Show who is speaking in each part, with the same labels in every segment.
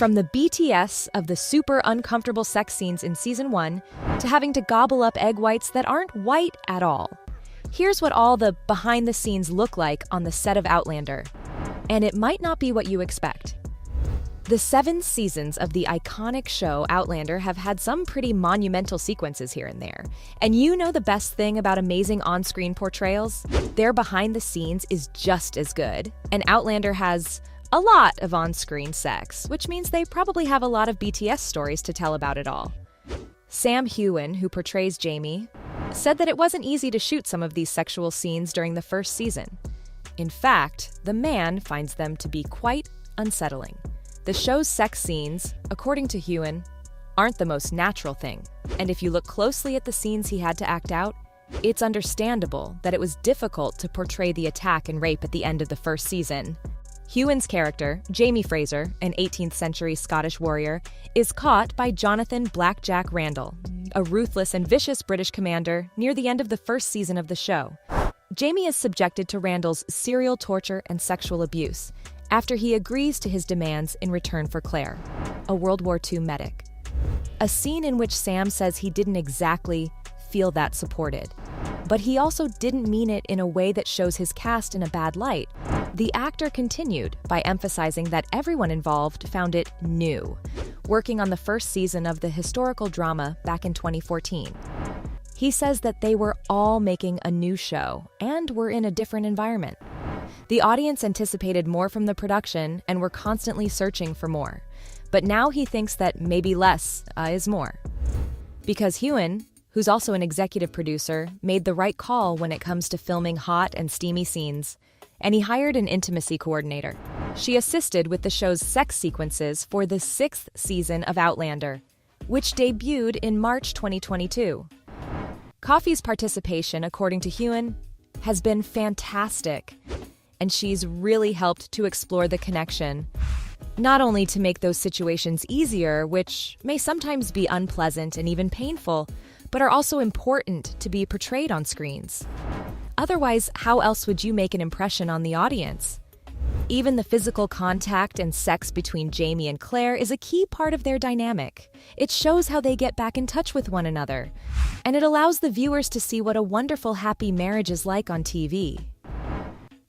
Speaker 1: From the BTS of the super uncomfortable sex scenes in season 1 to having to gobble up egg whites that aren't white at all. Here's what all the behind the scenes look like on the set of Outlander. And it might not be what you expect. The 7 seasons of the iconic show Outlander have had some pretty monumental sequences here and there. And you know the best thing about amazing on-screen portrayals? Their behind the scenes is just as good. And Outlander has a lot of on-screen sex, which means they probably have a lot of BTS stories to tell about it all. Sam Heughan, who portrays Jamie, said that it wasn't easy to shoot some of these sexual scenes during the first season. In fact, the man finds them to be quite unsettling. The show's sex scenes, according to Heughan, aren't the most natural thing, and if you look closely at the scenes he had to act out, it's understandable that it was difficult to portray the attack and rape at the end of the first season. Heughan's character, Jamie Fraser, an 18th century Scottish warrior, is caught by Jonathan Blackjack Randall, a ruthless and vicious British commander, near the end of the first season of the show. Jamie is subjected to Randall's serial torture and sexual abuse after he agrees to his demands in return for Claire, a World War II medic. A scene in which Sam says he didn't exactly feel that supported, but he also didn't mean it in a way that shows his cast in a bad light. The actor continued by emphasizing that everyone involved found it new, working on the first season of the historical drama back in 2014. He says that they were all making a new show and were in a different environment. The audience anticipated more from the production and were constantly searching for more. But now he thinks that maybe less is more. Because Heughan, who's also an executive producer, made the right call when it comes to filming hot and steamy scenes, and he hired an intimacy coordinator. She assisted with the show's sex sequences for the 6th season of Outlander, which debuted in March 2022. Coffey's participation, according to Heughan, has been fantastic, and she's really helped to explore the connection, not only to make those situations easier, which may sometimes be unpleasant and even painful, but are also important to be portrayed on screens. Otherwise, how else would you make an impression on the audience? Even the physical contact and sex between Jamie and Claire is a key part of their dynamic. It shows how they get back in touch with one another, and it allows the viewers to see what a wonderful, happy marriage is like on TV.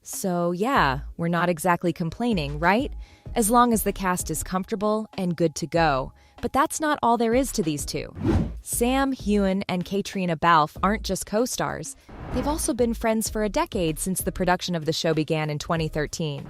Speaker 1: So yeah, we're not exactly complaining, right? As long as the cast is comfortable and good to go. But that's not all there is to these two. Sam Heughan and Katrina Balfe aren't just co-stars. They've also been friends for a decade since the production of the show began in 2013.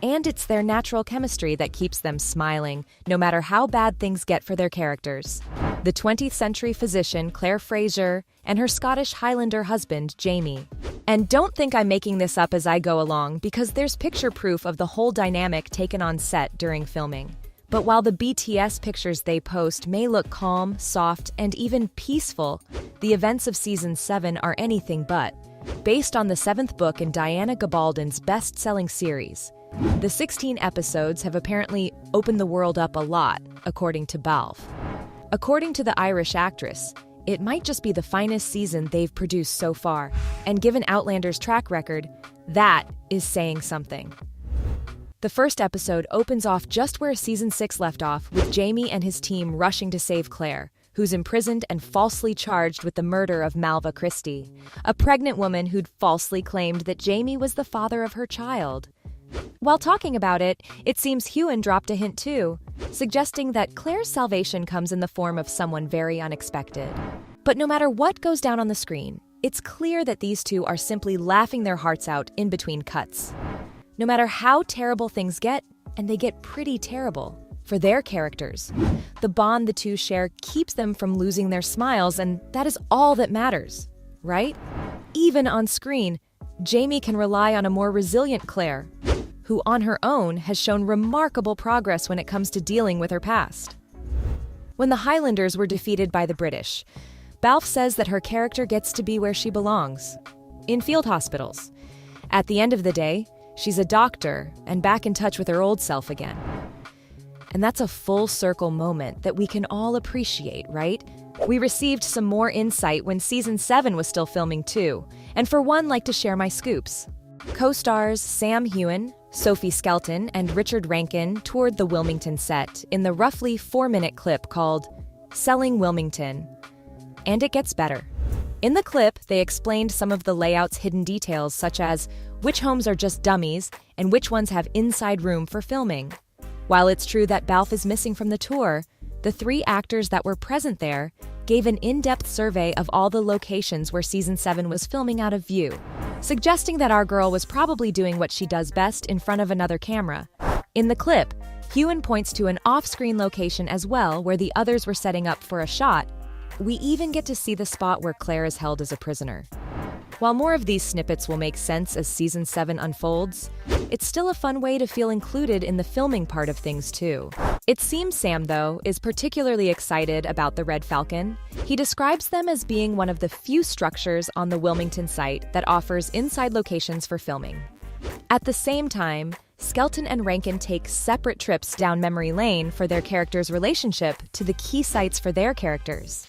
Speaker 1: And it's their natural chemistry that keeps them smiling, no matter how bad things get for their characters. The 20th century physician Claire Fraser and her Scottish Highlander husband, Jamie. And don't think I'm making this up as I go along, because there's picture proof of the whole dynamic taken on set during filming. But while the BTS pictures they post may look calm, soft, and even peaceful, the events of Season 7 are anything but. Based on the 7th book in Diana Gabaldon's best-selling series, the 16 episodes have apparently opened the world up a lot, according to Balfe. According to the Irish actress, it might just be the finest season they've produced so far, and given Outlander's track record, that is saying something. The first episode opens off just where Season 6 left off, with Jamie and his team rushing to save Claire, who's imprisoned and falsely charged with the murder of Malva Christie, a pregnant woman who'd falsely claimed that Jamie was the father of her child. While talking about it, it seems Heughan dropped a hint too, suggesting that Claire's salvation comes in the form of someone very unexpected. But no matter what goes down on the screen, it's clear that these two are simply laughing their hearts out in between cuts. No matter how terrible things get, and they get pretty terrible, for their characters, the bond the two share keeps them from losing their smiles, and that is all that matters, right? Even on screen, Jamie can rely on a more resilient Claire, who on her own has shown remarkable progress when it comes to dealing with her past. When the Highlanders were defeated by the British, Balfe says that her character gets to be where she belongs, in field hospitals. At the end of the day, she's a doctor and back in touch with her old self again. And that's a full circle moment that we can all appreciate, right? We received some more insight when Season 7 was still filming too, and for one, like to share my scoops. Co-stars Sam Heughan, Sophie Skelton and Richard Rankin toured the Wilmington set in the roughly 4-minute clip called Selling Wilmington. And it gets better. In the clip, they explained some of the layout's hidden details, such as which homes are just dummies and which ones have inside room for filming. While it's true that Balfe is missing from the tour, the 3 actors that were present there gave an in-depth survey of all the locations where Season 7 was filming out of view, suggesting that our girl was probably doing what she does best in front of another camera. In the clip, Hewen points to an off-screen location as well where the others were setting up for a shot. We even get to see the spot where Claire is held as a prisoner. While more of these snippets will make sense as Season 7 unfolds, it's still a fun way to feel included in the filming part of things too. It seems Sam, though, is particularly excited about the Red Falcon. He describes them as being one of the few structures on the Wilmington site that offers inside locations for filming. At the same time, Skelton and Rankin take separate trips down memory lane for their characters' relationship to the key sites for their characters.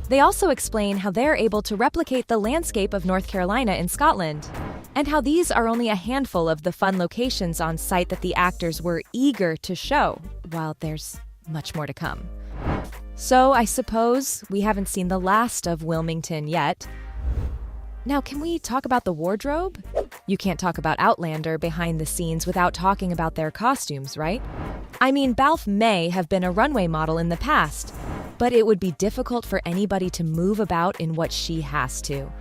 Speaker 1: They also explain how they're able to replicate the landscape of North Carolina and Scotland, and how these are only a handful of the fun locations on site that the actors were eager to show, while there's much more to come. So I suppose we haven't seen the last of Wilmington yet. Now, can we talk about the wardrobe? You can't talk about Outlander behind the scenes without talking about their costumes, right? I mean, Balfe may have been a runway model in the past, but it would be difficult for anybody to move about in what she has to.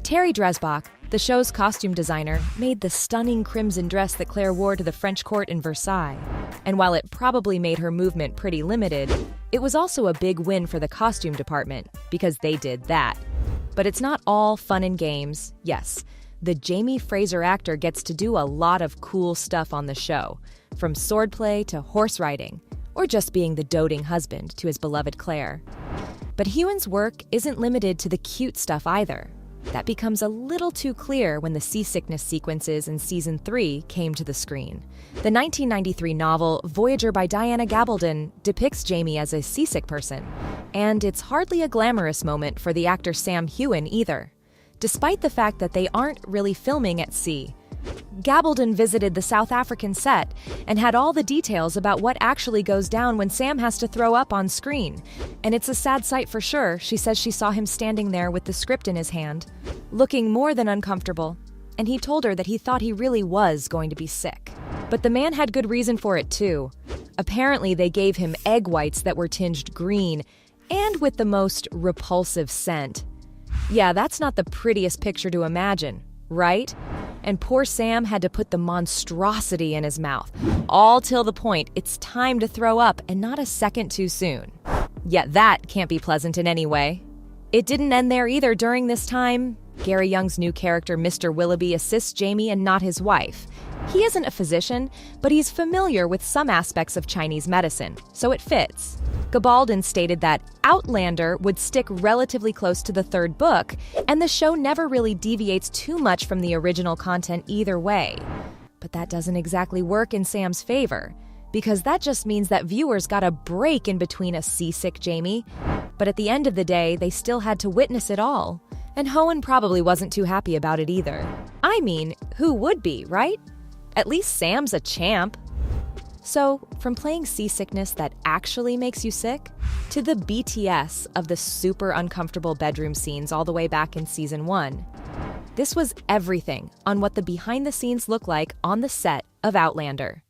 Speaker 1: Terry Dresbach, the show's costume designer, made the stunning crimson dress that Claire wore to the French court in Versailles. And while it probably made her movement pretty limited, it was also a big win for the costume department, because they did that. But it's not all fun and games. Yes, the Jamie Fraser actor gets to do a lot of cool stuff on the show, from swordplay to horse riding, or just being the doting husband to his beloved Claire. But Hewen's work isn't limited to the cute stuff either. That becomes a little too clear when the seasickness sequences in Season 3 came to the screen. The 1993 novel Voyager by Diana Gabaldon depicts Jamie as a seasick person, and it's hardly a glamorous moment for the actor Sam Hewen either. Despite the fact that they aren't really filming at sea, Gabaldon visited the South African set and had all the details about what actually goes down when Sam has to throw up on screen. And it's a sad sight for sure. She says she saw him standing there with the script in his hand, looking more than uncomfortable, and he told her that he thought he really was going to be sick. But the man had good reason for it too. Apparently they gave him egg whites that were tinged green and with the most repulsive scent. Yeah, that's not the prettiest picture to imagine, right? And poor Sam had to put the monstrosity in his mouth, all till the point it's time to throw up and not a second too soon. Yet that can't be pleasant in any way. It didn't end there either during this time. Gary Young's new character, Mr. Willoughby, assists Jamie and not his wife. He isn't a physician, but he's familiar with some aspects of Chinese medicine, so it fits. Gabaldon stated that Outlander would stick relatively close to the 3rd book, and the show never really deviates too much from the original content either way. But that doesn't exactly work in Sam's favor, because that just means that viewers got a break in between a seasick Jamie. But at the end of the day, they still had to witness it all. And Hewen probably wasn't too happy about it either. I mean, who would be, right? At least Sam's a champ. So, from playing seasickness that actually makes you sick, to the BTS of the super uncomfortable bedroom scenes all the way back in Season 1, this was everything on what the behind-the-scenes look like on the set of Outlander.